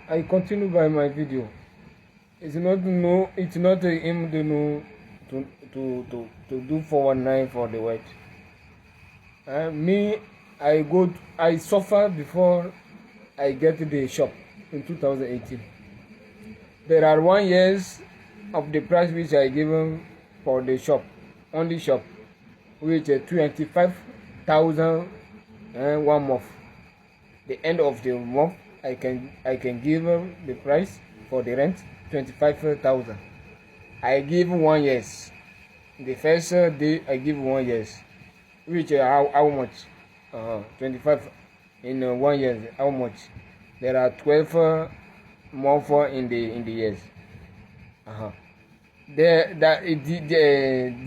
I continue by my video. It's not aim to know to do 419 for the white. Me, I suffer before I get to the shop in 2018. There are 1 years of the price which I given for the shop, only shop, which is 25,000 and 1 month. The end of the month, I can give the price for the rent 25,000. I give 1 year. The first day I give 1 year, which how much? 25 in 1 year. How much? There are 12 months in the years.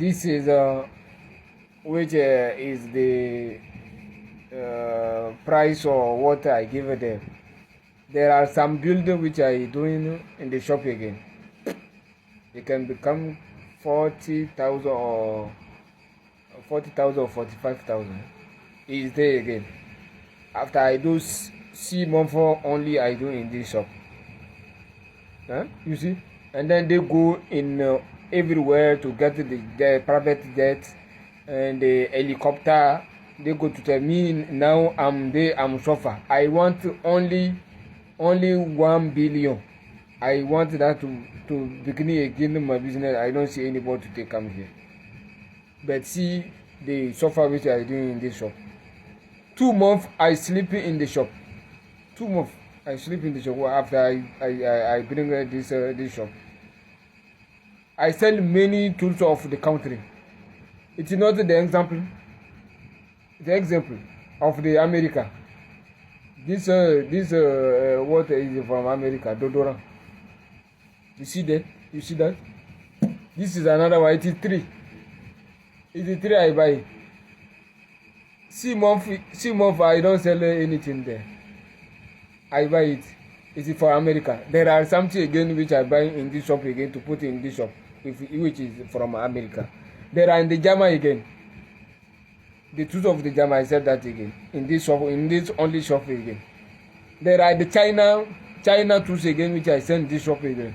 This is which is the price or what I give them. There are some building which I doing in the shop again. It can become 40,000 or 45,000. Is there again. After I do see month only I do in this shop. You see, and then they go in everywhere to get the private jet and the helicopter. They go to tell me now I'm suffer. I want only 1 billion. I want that to begin again my business. I don't see anybody to take come here. But see the suffer which I doing in this shop. 2 months I sleep in the shop. 2 months I sleep in the shop after I bring this shop. I sell many tools of the country. It's not the example. The example of the America. This water is from America, Dodora. You see that? You see that? This is another one. It is 3. It is 3 I buy. 6 month I don't sell anything there. I buy it. It is for America. There are something again which I buy in this shop again to put in this shop, which is from America. There are in the German again. The tools of the German I said that again. In this shop, in this only shop again. There are the China tools again which I send this shop again.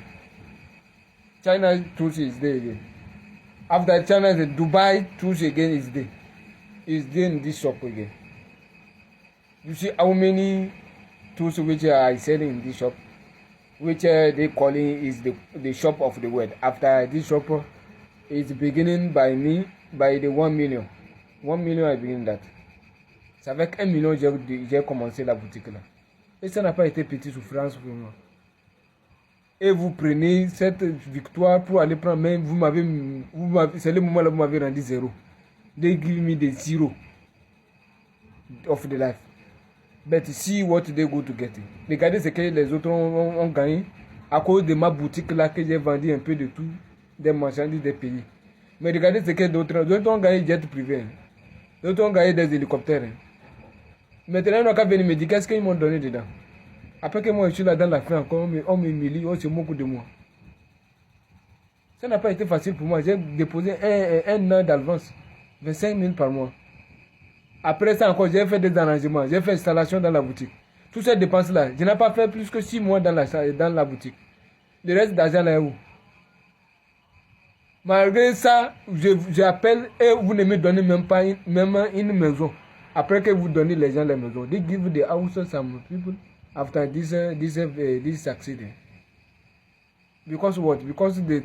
China tools is there again. After China, the Dubai tools again is there. Is there in this shop again. You see how many tools which I sell in this shop, which they calling is the shop of the world. After this shop is beginning by me by the 1 million. 1 million I begin that. C'est avec 1 million j'ai commencé la boutique là. Et ça n'a pas été petite souffrance pour moi. Et vous prenez cette victoire pour aller prendre, mais c'est le moment là vous m'avez rendu 0. They give me the 0 of the life. But see what they go to get. Regardez ce que les autres ont gagné à cause de ma boutique là que j'ai vendu un peu de tout, des marchandises des pays. Mais regardez ce que d'autres ont gagné jet privé. D'autres ont gagné des hélicoptères. Maintenant, ils n'ont qu'à venir me dire qu'est-ce qu'ils m'ont donné dedans. Après que moi je suis là dans la fin encore, on m'humilie, on se moque de moi. Ça n'a pas été facile pour moi. J'ai déposé un an d'avance, 25 000 par mois. Après ça encore, j'ai fait des arrangements, j'ai fait installation dans la boutique. Toutes ces dépenses-là, je n'ai pas fait plus que 6 mois dans la boutique. Le reste d'argent là est où? Malgré ça, j'appelle et vous ne me donnez même pas une maison. Après que vous donnez les gens les maisons, they give the house some people after this succeeding. Because what? Because the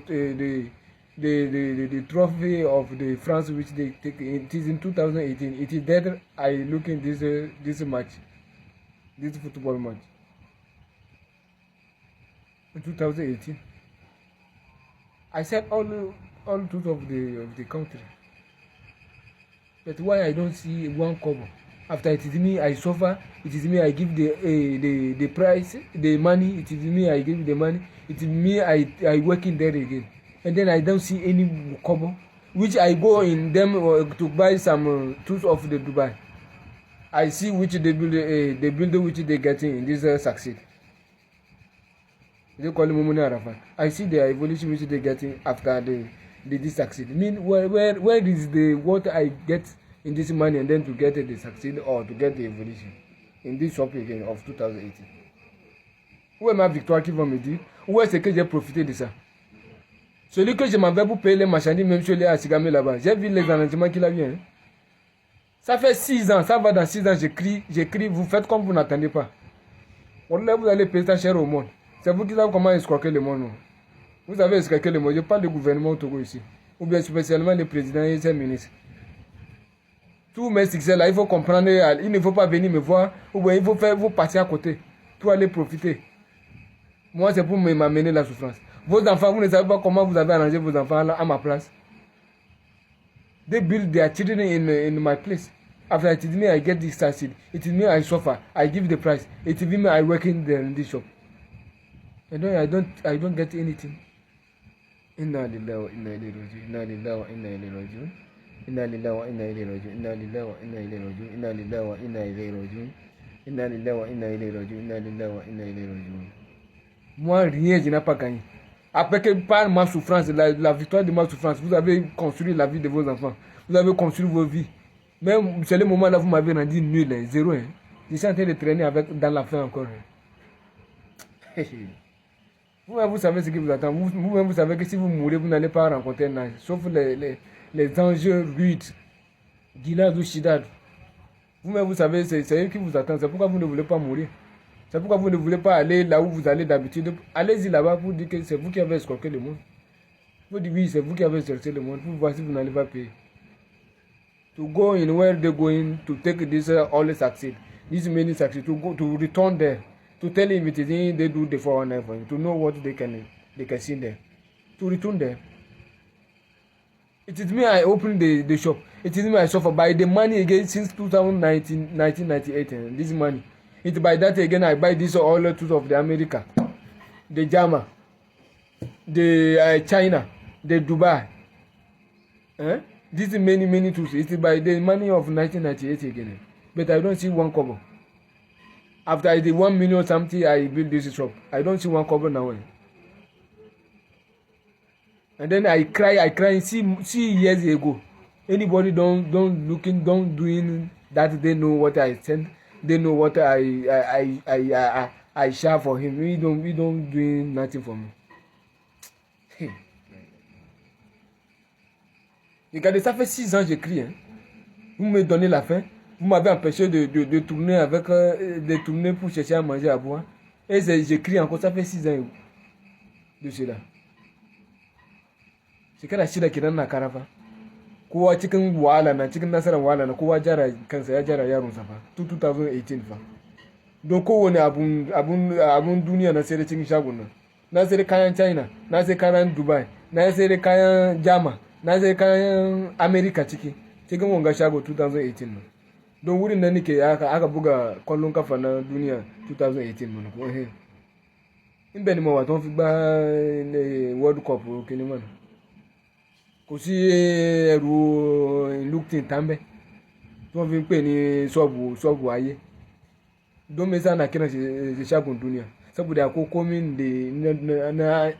trophy of the France which they take, it is in 2018. It is there I look in this match, this football match. In 2018, I said all truth of the country. But why I don't see 1 kobo? After it is me I suffer, it is me I give the price, the money, it is me I give the money, it is me I work in there again. And then I don't see any kobo, which I go in them to buy some tools of the Dubai. I see which they build which they getting in this succeed. They call him Mumuni Arafat. I see the evolution which they getting after this succeed. I mean, where is the what I get in this money and then to get the succeed or to get the evolution in this shop again of 2018? Où est ma victoire qu'ils vont me dire? Où est-ce que j'ai profité de ça? Celui que je m'en vais pour payer les marchandises, même sur les Asigame là-bas, j'ai vu les arrangements qu'il a eu. Hein. Ça fait 6 ans, ça va dans 6 ans, j'écris, vous faites comme vous n'attendez pas. Là, vous allez payer ça cher au monde. C'est vous qui savez comment escroquer le monde. Non? Vous avez escroqué le monde. Je parle du gouvernement au Togo ici. Ou bien spécialement les présidents et ses ministres. Tous mes succès là, il faut comprendre, il ne faut pas venir me voir, ou bien il faut faire, vous passer à côté, pour aller profiter. Moi, c'est pour m'amener la souffrance. Vos enfants, vous ne savez pas comment vous avez arrangé vos enfants là, à ma place. They build their children in my place. After it is me, I get this started. It is me, I suffer. I give the price. It is me, I work in this shop. I don't get anything. Inna lillahi wa inna ilayhi raji'un. Inna lillahi wa inna ilayhi raji'un. Inna lillahi wa inna ilayhi raji'un. Inna lillahi wa inna ilayhi raji'un. Inna lillahi wa inna ilayhi raji'un. Inna lillahi wa inna ilayhi raji'un. Inna lillahi wa inna ilayhi raji'un. Moi, rien, je n'ai pas gagné. Après que par ma souffrance, la victoire de ma souffrance, vous avez construit la vie de vos enfants. Vous avez construit vos vies. Même c'est le moment là, vous m'avez rendu nul, hein, zéro. Hein. Je suis en train de traîner avec, dans la fin encore. Hein. Vous-même, vous savez ce qui vous attend. Vous-même, vous savez que si vous mourrez, vous n'allez pas rencontrer un ange. Sauf les anges rudes. Gilad ou Shidad. Vous-même, vous savez, c'est eux qui vous attendent. C'est pourquoi vous ne voulez pas mourir. C'est pourquoi vous ne voulez pas aller là où vous allez d'habitude. Allez-y là-bas pour dire que c'est vous qui avez escroqué le monde. Vous dites oui, c'est vous qui avez escroqué le monde. Pour voir si vous n'allez pas payer. To go in where they're going to take this all succeed. This many succeed. To go to return there. To tell him it is in they do the 419 for him. To know what they can see there. To return there. It is me I opened the shop. It is me I suffer by the money again since 1998. This money. It by that again I buy this all tools of the America, the German, the China, the Dubai. This is many tools. It is by the money of 1998 again. But I don't see one kobo. After I did 1 million something, I built this shop. I don't see one kobo now. And then I cry. See years ago. Anybody don't doing that they know what I sent. They know what I share for him. We don't doing nothing for me. Regardez, ça fait 6 ans que j'écris. Hein. Vous me donnez la faim. Vous m'avez empêché de tourner avec de tourner pour chercher à manger à boire. Et j'écris encore, ça fait 6 ans de cela. C'est quand la chida qui donne la carafa. Kowa cikin wahala na cikin nasarar wahala na kowa jara kansa ya jara yaron sa fa 2018 fa don kowane abun duniya na sai da cikin shagon nan na sai da kayan China na sai kayan Dubai na sai da kayan Jama na sai kayan America cikin wanga shago 2018 nan don wurin da nake aka buga kwallon kafa na duniya 2018 mun ko inda ni ma wato fi gba World Cup kini man kò sí ẹrù luktin tàmbẹ tí wọ́n fi ń pè ní ṣọ́ọ̀bù ayé don me sa na kiran shi shagon duniya saboda ko komin da na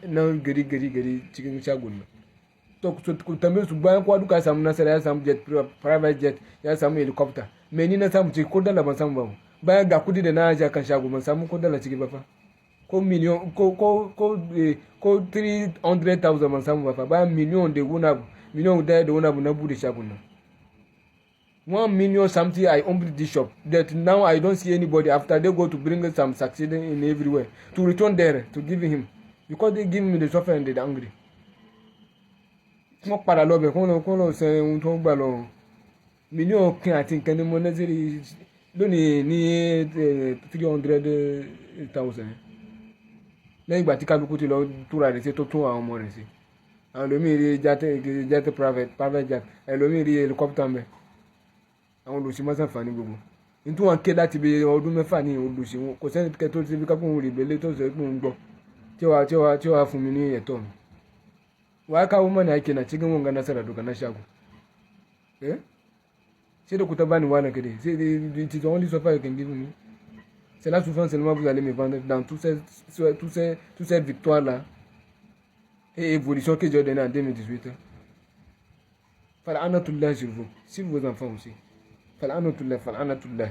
gari cikin shagon nan to ku tambaye su bayan kowa duka ya samu nasara ya samu jet private jet ya samu helicopter me ni na samu ciki ko dala ban samu ba bayan ga kudi da na ajiye kan shago ban samu ko dala ciki ba fa ko miliyon ko 300,000 ban samu ba fa bayan miliyon da wani abu miliyon da wani abu na bude shagon nan 1 million something I opened this shop that now I don't see anybody after they go to bring some succeeding in everywhere to return there to give him because they give me the suffer and the angry wọ́n padà lọ bẹ̀ kó lọ sẹ ohun tó ń gbà lọ mílíọ̀nù kan àti nǹkan ní mo nẹ́sẹ̀rì lónìí ní 300,000 lẹ́yìn ìgbà tí kálukú ti lọ túra rẹ̀ sí tó tún àwọn ọmọ rẹ̀ sí àwọn ẹlòmíì rí jet private jet ẹlòmíì rí helicopter mẹ́ àwọn olùsí mọ́sánfàní gbogbo nítorí wọn ké láti bí ọdún mẹ́fà ní olùsí wọn kò sẹ́ni kẹtọ́ ti fi kápẹ́ rí ìbẹ̀lẹ̀ tó sọ pé òun gbọ́ tí wàá fún mi ní ẹ̀tọ́ mi wa kawo mana yake na cikin wanga nasara duka na shago sai da ku ta bani wani kade sai it is the only sofa you can give me c'est la souffrance seulement vous allez me vendre dans tous ces victoires là et évolution que j'ai donné en 2018 fal'anatullah sur vous si vos enfants aussi fal'anatullah